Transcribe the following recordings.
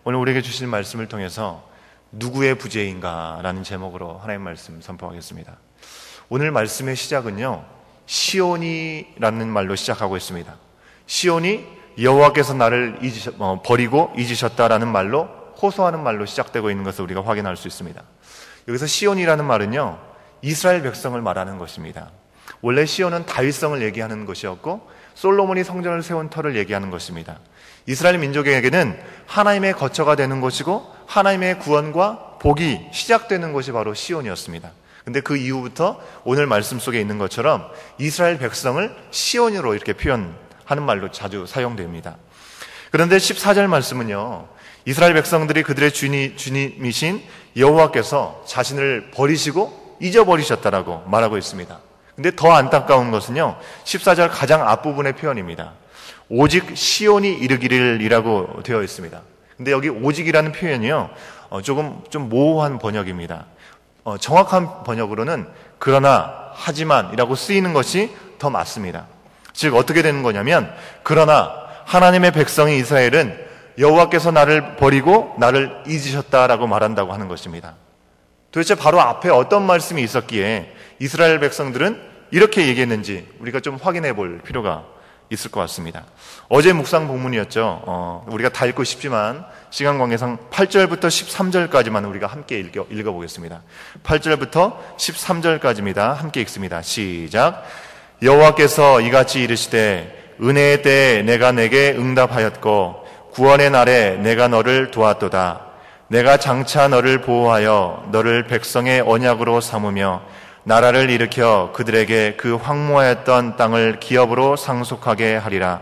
오늘 우리에게 주신 말씀을 통해서 누구의 부재인가 라는 제목으로 하나님 말씀 선포하겠습니다. 오늘 말씀의 시작은요, 시온이라는 말로 시작하고 있습니다. 시온이 여호와께서 나를 버리고 잊으셨다라는 말로, 호소하는 말로 시작되고 있는 것을 우리가 확인할 수 있습니다. 여기서 시온이라는 말은요, 이스라엘 백성을 말하는 것입니다. 원래 시온은 다윗성을 얘기하는 것이었고 솔로몬이 성전을 세운 터를 얘기하는 것입니다. 이스라엘 민족에게는 하나님의 거처가 되는 곳이고 하나님의 구원과 복이 시작되는 곳이 바로 시온이었습니다. 근데 그 이후부터 오늘 말씀 속에 있는 것처럼 이스라엘 백성을 시온으로 이렇게 표현하는 말로 자주 사용됩니다. 그런데 14절 말씀은요, 이스라엘 백성들이 그들의 주님이신 여호와께서 자신을 버리시고 잊어버리셨다라고 말하고 있습니다. 근데 더 안타까운 것은요, 14절 가장 앞부분의 표현입니다. 오직 시온이 이르기를이라고 되어 있습니다. 근데 여기 오직이라는 표현이요, 좀 모호한 번역입니다. 정확한 번역으로는 그러나, 하지만 이라고 쓰이는 것이 더 맞습니다. 즉 어떻게 되는 거냐면, 그러나 하나님의 백성이 이스라엘은 여호와께서 나를 버리고 나를 잊으셨다라고 말한다고 하는 것입니다. 도대체 바로 앞에 어떤 말씀이 있었기에 이스라엘 백성들은 이렇게 얘기했는지 우리가 좀 확인해 볼 필요가 있을 것 같습니다. 어제 묵상 본문이었죠. 우리가 다 읽고 싶지만 시간 관계상 8절부터 13절까지만 우리가 함께 읽어보겠습니다. 8절부터 13절까지입니다. 함께 읽습니다. 시작. 여호와께서 이같이 이르시되 은혜의 때에 내가 내게 응답하였고 구원의 날에 내가 너를 도왔도다. 내가 장차 너를 보호하여 너를 백성의 언약으로 삼으며 나라를 일으켜 그들에게 그 황무하였던 땅을 기업으로 상속하게 하리라.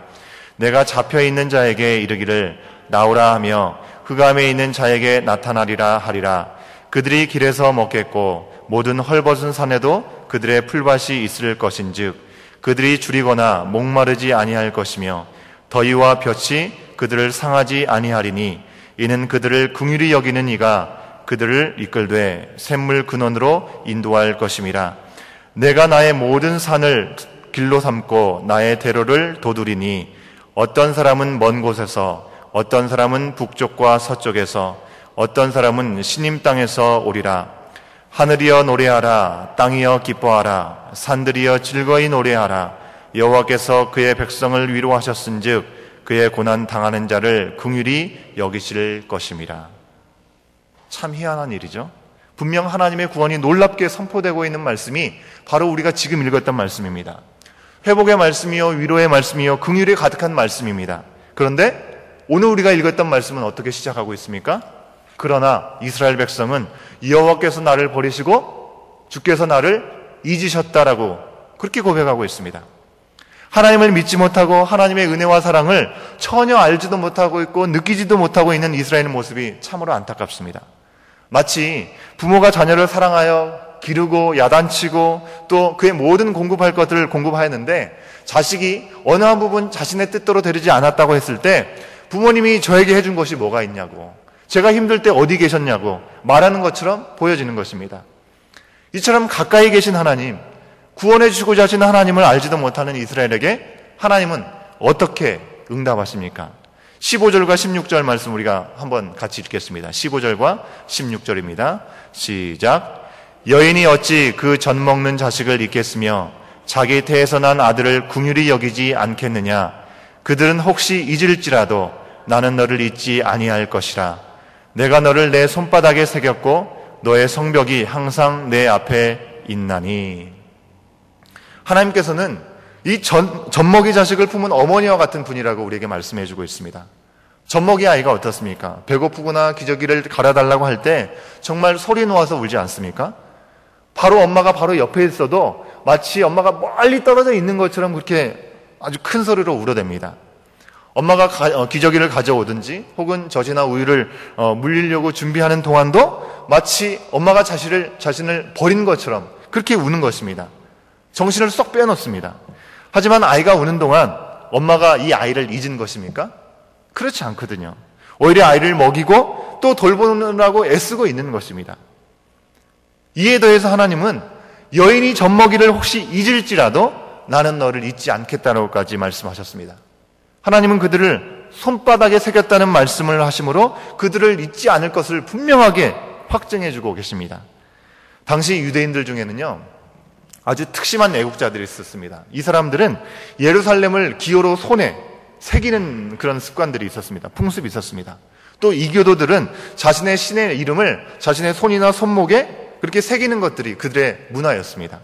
내가 잡혀있는 자에게 이르기를 나오라 하며 흑암에 있는 자에게 나타나리라 하리라. 그들이 길에서 먹겠고 모든 헐벗은 산에도 그들의 풀밭이 있을 것인즉 그들이 줄이거나 목마르지 아니할 것이며 더위와 볕이 그들을 상하지 아니하리니 이는 그들을 긍휼히 여기는 이가 그들을 이끌되 샘물 근원으로 인도할 것임이라. 내가 나의 모든 산을 길로 삼고 나의 대로를 도두리니 어떤 사람은 먼 곳에서 어떤 사람은 북쪽과 서쪽에서 어떤 사람은 시님 땅에서 오리라. 하늘이여 노래하라. 땅이여 기뻐하라. 산들이여 즐거이 노래하라. 여호와께서 그의 백성을 위로하셨은즉 그의 고난 당하는 자를 긍휼히 여기실 것임이라. 참 희한한 일이죠. 분명 하나님의 구원이 놀랍게 선포되고 있는 말씀이 바로 우리가 지금 읽었던 말씀입니다. 회복의 말씀이요, 위로의 말씀이요, 긍휼이 가득한 말씀입니다. 그런데 오늘 우리가 읽었던 말씀은 어떻게 시작하고 있습니까? 그러나 이스라엘 백성은 여호와께서 나를 버리시고 주께서 나를 잊으셨다라고 그렇게 고백하고 있습니다. 하나님을 믿지 못하고 하나님의 은혜와 사랑을 전혀 알지도 못하고 있고 느끼지도 못하고 있는 이스라엘의 모습이 참으로 안타깝습니다. 마치 부모가 자녀를 사랑하여 기르고 야단치고 또 그의 모든 공급할 것들을 공급하였는데 자식이 어느 한 부분 자신의 뜻대로 되지 않았다고 했을 때 부모님이 저에게 해준 것이 뭐가 있냐고, 제가 힘들 때 어디 계셨냐고 말하는 것처럼 보여지는 것입니다. 이처럼 가까이 계신 하나님, 구원해 주시고자 하시는 하나님을 알지도 못하는 이스라엘에게 하나님은 어떻게 응답하십니까? 15절과 16절 말씀 우리가 한번 같이 읽겠습니다. 15절과 16절입니다. 시작. 여인이 어찌 그 젖 먹는 자식을 잊겠으며 자기 태에서 난 아들을 긍휼히 여기지 않겠느냐. 그들은 혹시 잊을지라도 나는 너를 잊지 아니할 것이라. 내가 너를 내 손바닥에 새겼고 너의 성벽이 항상 내 앞에 있나니. 하나님께서는 이 젖먹이 자식을 품은 어머니와 같은 분이라고 우리에게 말씀해 주고 있습니다. 젖먹이 아이가 어떻습니까? 배고프거나 기저귀를 갈아달라고 할 때 정말 소리 놓아서 울지 않습니까? 바로 엄마가 바로 옆에 있어도 마치 엄마가 멀리 떨어져 있는 것처럼 그렇게 아주 큰 소리로 울어댑니다. 엄마가 기저귀를 가져오든지 혹은 젖이나 우유를 물리려고 준비하는 동안도 마치 엄마가 자신을 버린 것처럼 그렇게 우는 것입니다. 정신을 쏙 빼놓습니다. 하지만 아이가 우는 동안 엄마가 이 아이를 잊은 것입니까? 그렇지 않거든요. 오히려 아이를 먹이고 또 돌보느라고 애쓰고 있는 것입니다. 이에 더해서 하나님은 여인이 젖먹이를 혹시 잊을지라도 나는 너를 잊지 않겠다라고까지 말씀하셨습니다. 하나님은 그들을 손바닥에 새겼다는 말씀을 하심으로 그들을 잊지 않을 것을 분명하게 확증해 주고 계십니다. 당시 유대인들 중에는요, 아주 특심한 애국자들이 있었습니다. 이 사람들은 예루살렘을 기호로 손에 새기는 그런 습관들이 있었습니다. 풍습이 있었습니다. 또 이교도들은 자신의 신의 이름을 자신의 손이나 손목에 그렇게 새기는 것들이 그들의 문화였습니다.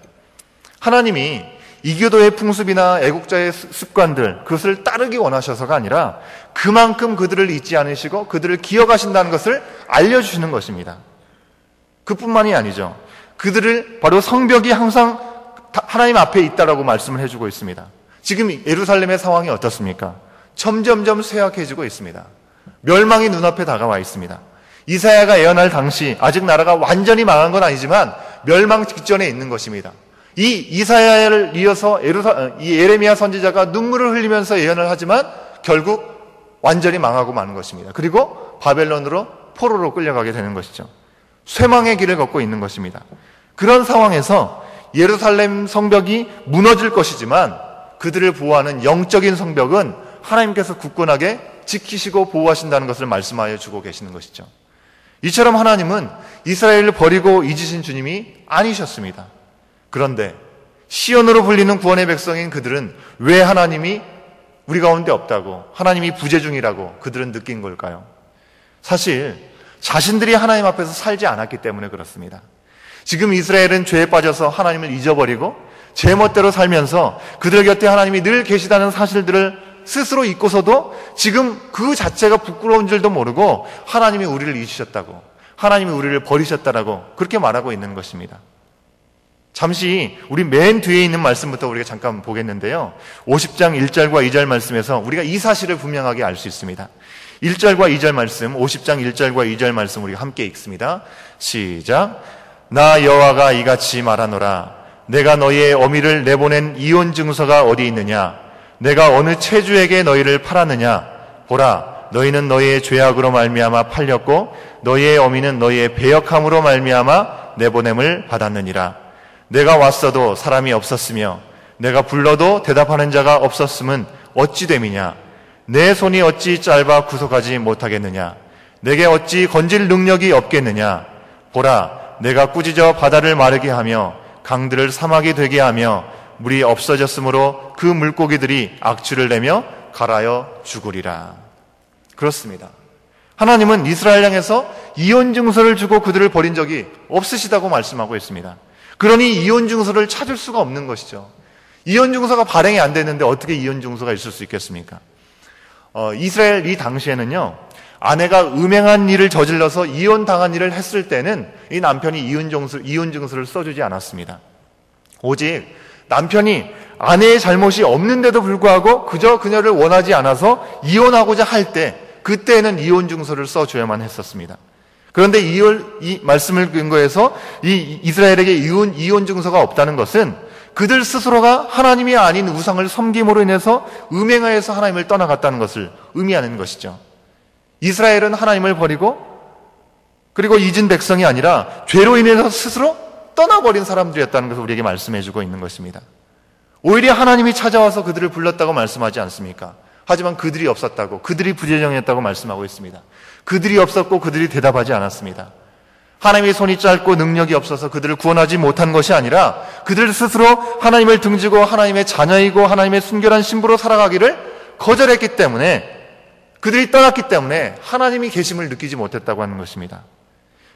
하나님이 이교도의 풍습이나 애국자의 습관들, 그것을 따르기 원하셔서가 아니라 그만큼 그들을 잊지 않으시고 그들을 기억하신다는 것을 알려주시는 것입니다. 그뿐만이 아니죠. 그들을 바로 성벽이 항상 하나님 앞에 있다라고 말씀을 해주고 있습니다. 지금 예루살렘의 상황이 어떻습니까? 점점점 쇠약해지고 있습니다. 멸망이 눈앞에 다가와 있습니다. 이사야가 예언할 당시 아직 나라가 완전히 망한 건 아니지만 멸망 직전에 있는 것입니다. 이 이사야를 이어서 이 예레미야 선지자가 눈물을 흘리면서 예언을 하지만 결국 완전히 망하고 마는 것입니다. 그리고 바벨론으로 포로로 끌려가게 되는 것이죠. 쇠망의 길을 걷고 있는 것입니다. 그런 상황에서 예루살렘 성벽이 무너질 것이지만 그들을 보호하는 영적인 성벽은 하나님께서 굳건하게 지키시고 보호하신다는 것을 말씀하여 주고 계시는 것이죠. 이처럼 하나님은 이스라엘을 버리고 잊으신 주님이 아니셨습니다. 그런데 시온으로 불리는 구원의 백성인 그들은 왜 하나님이 우리 가운데 없다고, 하나님이 부재 중이라고 그들은 느낀 걸까요? 사실 자신들이 하나님 앞에서 살지 않았기 때문에 그렇습니다. 지금 이스라엘은 죄에 빠져서 하나님을 잊어버리고 제 멋대로 살면서 그들 곁에 하나님이 늘 계시다는 사실들을 스스로 잊고서도 지금 그 자체가 부끄러운 줄도 모르고 하나님이 우리를 잊으셨다고, 하나님이 우리를 버리셨다라고 그렇게 말하고 있는 것입니다. 잠시 우리 맨 뒤에 있는 말씀부터 우리가 잠깐 보겠는데요. 50장 1절과 2절 말씀에서 우리가 이 사실을 분명하게 알 수 있습니다. 1절과 2절 말씀, 50장 1절과 2절 말씀 우리가 함께 읽습니다. 시작. 나 여호와가 이같이 말하노라. 내가 너희의 어미를 내보낸 이혼 증서가 어디 있느냐? 내가 어느 체주에게 너희를 팔았느냐? 보라, 너희는 너희의 죄악으로 말미암아 팔렸고 너희의 어미는 너희의 배역함으로 말미암아 내보냄을 받았느니라. 내가 왔어도 사람이 없었으며 내가 불러도 대답하는 자가 없었음은 어찌 됨이냐? 내 손이 어찌 짧아 구속하지 못하겠느냐? 내게 어찌 건질 능력이 없겠느냐? 보라, 내가 꾸짖어 바다를 마르게 하며 강들을 사막이 되게 하며 물이 없어졌으므로 그 물고기들이 악취를 내며 갈아여 죽으리라. 그렇습니다. 하나님은 이스라엘 향해서 이혼 증서를 주고 그들을 버린 적이 없으시다고 말씀하고 있습니다. 그러니 이혼 증서를 찾을 수가 없는 것이죠. 이혼 증서가 발행이 안 됐는데 어떻게 이혼 증서가 있을 수 있겠습니까? 이스라엘 이 당시에는요, 아내가 음행한 일을 저질러서 이혼당한 일을 했을 때는 이 남편이 이혼 증서를 써주지 않았습니다. 오직 남편이 아내의 잘못이 없는데도 불구하고 그저 그녀를 원하지 않아서 이혼하고자 할 때 그때는 이혼 증서를 써줘야만 했었습니다. 그런데 이 말씀을 근거해서 이 이스라엘에게 이혼 증서가 없다는 것은 그들 스스로가 하나님이 아닌 우상을 섬김으로 인해서 음행하여서 하나님을 떠나갔다는 것을 의미하는 것이죠. 이스라엘은 하나님을 버리고 그리고 잊은 백성이 아니라 죄로 인해서 스스로 떠나버린 사람들이었다는 것을 우리에게 말씀해주고 있는 것입니다. 오히려 하나님이 찾아와서 그들을 불렀다고 말씀하지 않습니까? 하지만 그들이 없었다고, 그들이 부재정이었다고 말씀하고 있습니다. 그들이 없었고 그들이 대답하지 않았습니다. 하나님의 손이 짧고 능력이 없어서 그들을 구원하지 못한 것이 아니라 그들 스스로 하나님을 등지고 하나님의 자녀이고 하나님의 순결한 신부로 살아가기를 거절했기 때문에, 그들이 떠났기 때문에 하나님이 계심을 느끼지 못했다고 하는 것입니다.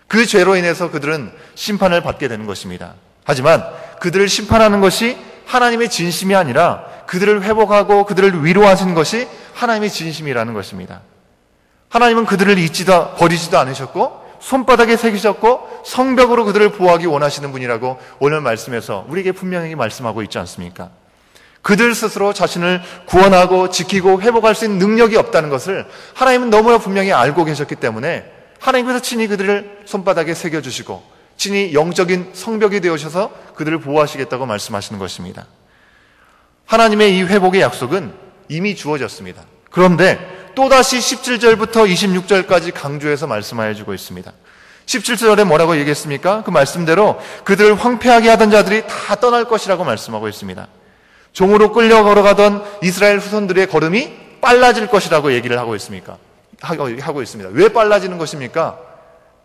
그 죄로 인해서 그들은 심판을 받게 되는 것입니다. 하지만 그들을 심판하는 것이 하나님의 진심이 아니라 그들을 회복하고 그들을 위로하신 것이 하나님의 진심이라는 것입니다. 하나님은 그들을 버리지도 않으셨고 손바닥에 새기셨고 성벽으로 그들을 보호하기 원하시는 분이라고 오늘 말씀에서 우리에게 분명히 말씀하고 있지 않습니까? 그들 스스로 자신을 구원하고 지키고 회복할 수 있는 능력이 없다는 것을 하나님은 너무나 분명히 알고 계셨기 때문에 하나님께서 친히 그들을 손바닥에 새겨주시고 친히 영적인 성벽이 되어셔서 그들을 보호하시겠다고 말씀하시는 것입니다. 하나님의 이 회복의 약속은 이미 주어졌습니다. 그런데 또다시 17절부터 26절까지 강조해서 말씀하여 주고 있습니다. 17절에 뭐라고 얘기했습니까? 그 말씀대로 그들을 황폐하게 하던 자들이 다 떠날 것이라고 말씀하고 있습니다. 종으로 끌려 걸어가던 이스라엘 후손들의 걸음이 빨라질 것이라고 얘기를 하고 있습니까? 하고 있습니다. 왜 빨라지는 것입니까?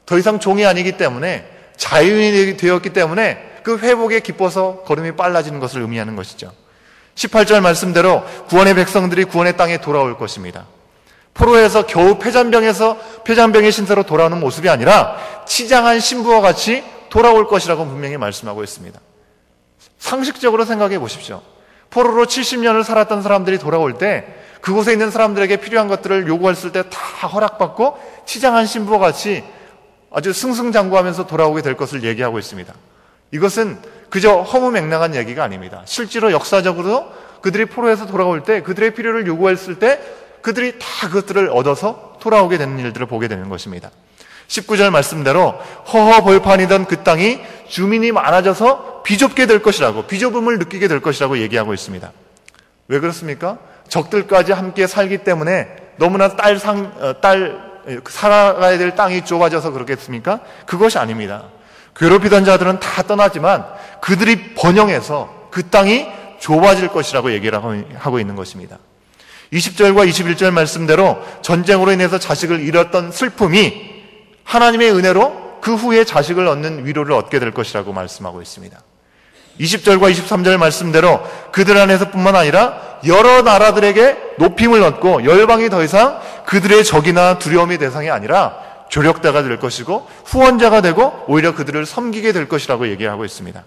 더 이상 종이 아니기 때문에, 자유인이 되었기 때문에 그 회복에 기뻐서 걸음이 빨라지는 것을 의미하는 것이죠. 18절 말씀대로 구원의 백성들이 구원의 땅에 돌아올 것입니다. 포로에서 겨우 폐잔병의 신세로 돌아오는 모습이 아니라 치장한 신부와 같이 돌아올 것이라고 분명히 말씀하고 있습니다. 상식적으로 생각해 보십시오. 포로로 70년을 살았던 사람들이 돌아올 때 그곳에 있는 사람들에게 필요한 것들을 요구했을 때 다 허락받고 치장한 신부와 같이 아주 승승장구하면서 돌아오게 될 것을 얘기하고 있습니다. 이것은 그저 허무맹랑한 얘기가 아닙니다. 실제로 역사적으로 그들이 포로에서 돌아올 때 그들의 필요를 요구했을 때 그들이 다 그것들을 얻어서 돌아오게 되는 일들을 보게 되는 것입니다. 19절 말씀대로 허허벌판이던 그 땅이 주민이 많아져서 비좁게 될 것이라고, 비좁음을 느끼게 될 것이라고 얘기하고 있습니다. 왜 그렇습니까? 적들까지 함께 살기 때문에 너무나 살아가야 될 땅이 좁아져서 그렇겠습니까? 그것이 아닙니다. 괴롭히던 자들은 다 떠나지만 그들이 번영해서 그 땅이 좁아질 것이라고 얘기를 하고 있는 것입니다. 20절과 21절 말씀대로 전쟁으로 인해서 자식을 잃었던 슬픔이 하나님의 은혜로 그 후에 자식을 얻는 위로를 얻게 될 것이라고 말씀하고 있습니다. 20절과 23절 말씀대로 그들 안에서 뿐만 아니라 여러 나라들에게 높임을 얻고 열방이 더 이상 그들의 적이나 두려움의 대상이 아니라 조력자가 될 것이고 후원자가 되고 오히려 그들을 섬기게 될 것이라고 얘기하고 있습니다.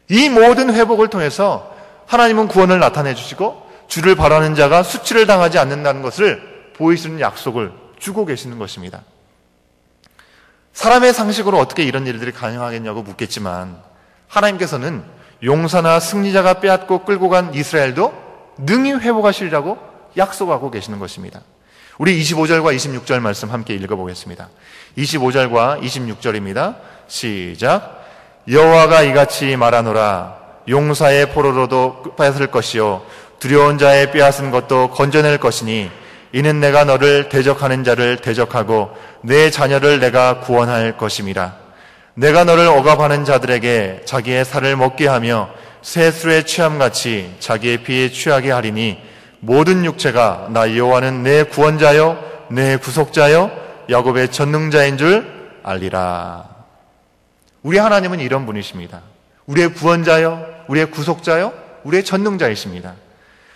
이 모든 회복을 통해서 하나님은 구원을 나타내 주시고 주를 바라는 자가 수치를 당하지 않는다는 것을 보이시는 약속을 주고 계시는 것입니다. 사람의 상식으로 어떻게 이런 일들이 가능하겠냐고 묻겠지만 하나님께서는 용사나 승리자가 빼앗고 끌고 간 이스라엘도 능히 회복하시리라고 약속하고 계시는 것입니다. 우리 25절과 26절 말씀 함께 읽어보겠습니다. 25절과 26절입니다. 시작. 여호와가 이같이 말하노라. 용사의 포로로도 뺏을 것이요 두려운 자의 빼앗은 것도 건져낼 것이니 이는 내가 너를 대적하는 자를 대적하고 내 자녀를 내가 구원할 것임이라. 내가 너를 억압하는 자들에게 자기의 살을 먹게 하며 새술의 취함같이 자기의 피에 취하게 하리니 모든 육체가 나 여호와는 내 구원자요 내 구속자요 야곱의 전능자인 줄 알리라. 우리 하나님은 이런 분이십니다. 우리의 구원자요 우리의 구속자요 우리의 전능자이십니다.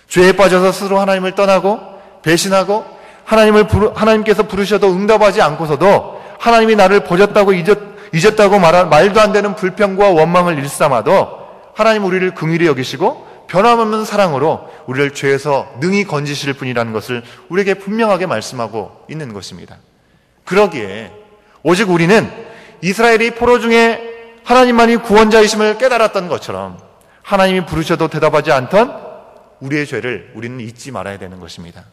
죄에 빠져서 스스로 하나님을 떠나고 배신하고 하나님께서 부르셔도 응답하지 않고서도 하나님이 나를 버렸다고 잊었다고 말도 안 되는 불평과 원망을 일삼아도 하나님 우리를 긍휼히 여기시고 변함없는 사랑으로 우리를 죄에서 능히 건지실 분이라는 것을 우리에게 분명하게 말씀하고 있는 것입니다. 그러기에 오직 우리는 이스라엘이 포로 중에 하나님만이 구원자이심을 깨달았던 것처럼 하나님이 부르셔도 대답하지 않던 우리의 죄를 우리는 잊지 말아야 되는 것입니다.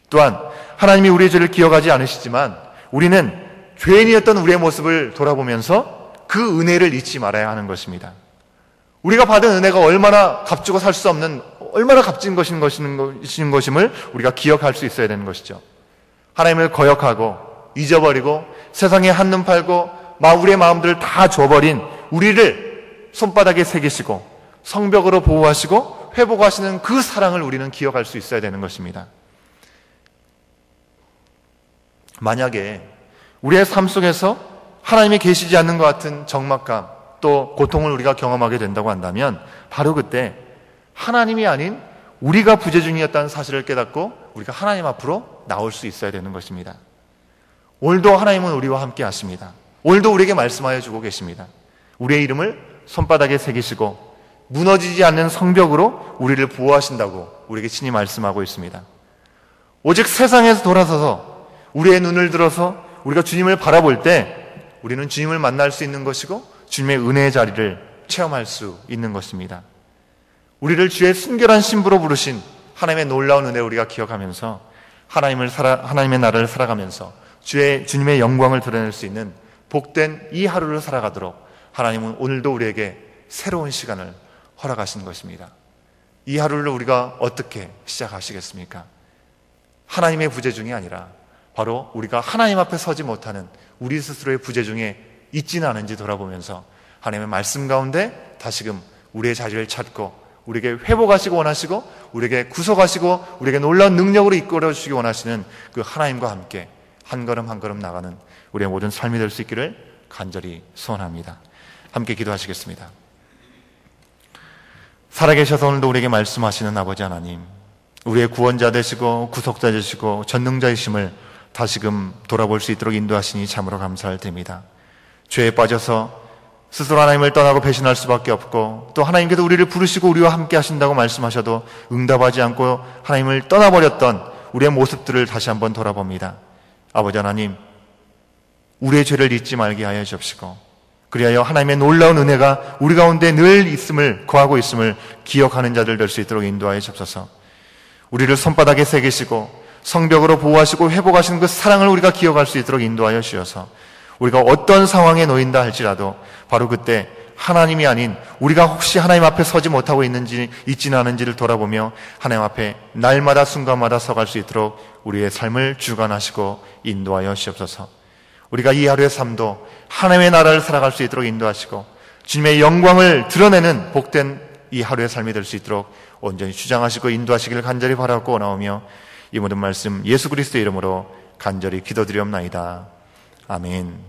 또한 하나님이 우리의 죄를 기억하지 않으시지만 우리는 죄인이었던 우리의 모습을 돌아보면서 그 은혜를 잊지 말아야 하는 것입니다. 우리가 받은 은혜가 얼마나 값주고 살 수 없는 얼마나 값진 것임을 우리가 기억할 수 있어야 되는 것이죠. 하나님을 거역하고 잊어버리고 세상에 한눈 팔고 우리의 마음들을 다 줘버린 우리를 손바닥에 새기시고 성벽으로 보호하시고 회복하시는 그 사랑을 우리는 기억할 수 있어야 되는 것입니다. 만약에 우리의 삶 속에서 하나님이 계시지 않는 것 같은 적막감 또 고통을 우리가 경험하게 된다고 한다면 바로 그때 하나님이 아닌 우리가 부재중이었다는 사실을 깨닫고 우리가 하나님 앞으로 나올 수 있어야 되는 것입니다. 오늘도 하나님은 우리와 함께 하십니다. 오늘도 우리에게 말씀하여 주고 계십니다. 우리의 이름을 손바닥에 새기시고 무너지지 않는 성벽으로 우리를 보호하신다고 우리에게 친히 말씀하고 있습니다. 오직 세상에서 돌아서서 우리의 눈을 들어서 우리가 주님을 바라볼 때 우리는 주님을 만날 수 있는 것이고 주님의 은혜의 자리를 체험할 수 있는 것입니다. 우리를 주의 순결한 신부로 부르신 하나님의 놀라운 은혜를 우리가 기억하면서 하나님의 나라를 살아가면서 주님의 영광을 드러낼 수 있는 복된 이 하루를 살아가도록 하나님은 오늘도 우리에게 새로운 시간을 허락하신 것입니다. 이 하루를 우리가 어떻게 시작하시겠습니까? 하나님의 부재중이 아니라 바로 우리가 하나님 앞에 서지 못하는 우리 스스로의 부재중에 있지는 않은지 돌아보면서 하나님의 말씀 가운데 다시금 우리의 자리를 찾고 우리에게 회복하시고 원하시고 우리에게 구속하시고 우리에게 놀라운 능력으로 이끌어 주시기 원하시는 그 하나님과 함께 한 걸음 한 걸음 나가는 우리의 모든 삶이 될 수 있기를 간절히 소원합니다. 함께 기도하시겠습니다. 살아계셔서 오늘도 우리에게 말씀하시는 아버지 하나님, 우리의 구원자 되시고 구속자 되시고 전능자이심을 다시금 돌아볼 수 있도록 인도하시니 참으로 감사할 때입니다. 죄에 빠져서 스스로 하나님을 떠나고 배신할 수밖에 없고, 또 하나님께서 우리를 부르시고 우리와 함께 하신다고 말씀하셔도 응답하지 않고 하나님을 떠나버렸던 우리의 모습들을 다시 한번 돌아봅니다. 아버지 하나님, 우리의 죄를 잊지 말게 하여 주옵시고, 그리하여 하나님의 놀라운 은혜가 우리 가운데 늘 있음을, 거하고 있음을 기억하는 자들 될 수 있도록 인도하여 주옵소서. 우리를 손바닥에 새기시고 성벽으로 보호하시고 회복하시는 그 사랑을 우리가 기억할 수 있도록 인도하여 주셔서 우리가 어떤 상황에 놓인다 할지라도 바로 그때 하나님이 아닌 우리가 혹시 하나님 앞에 서지 못하고 있지는 않은지를 돌아보며 하나님 앞에 날마다 순간마다 서갈 수 있도록 우리의 삶을 주관하시고 인도하여 주옵소서. 우리가 이 하루의 삶도 하나님의 나라를 살아갈 수 있도록 인도하시고 주님의 영광을 드러내는 복된 이 하루의 삶이 될 수 있도록 온전히 주장하시고 인도하시기를 간절히 바라고 나오며 이 모든 말씀 예수 그리스도의 이름으로 간절히 기도드리옵나이다. 아멘.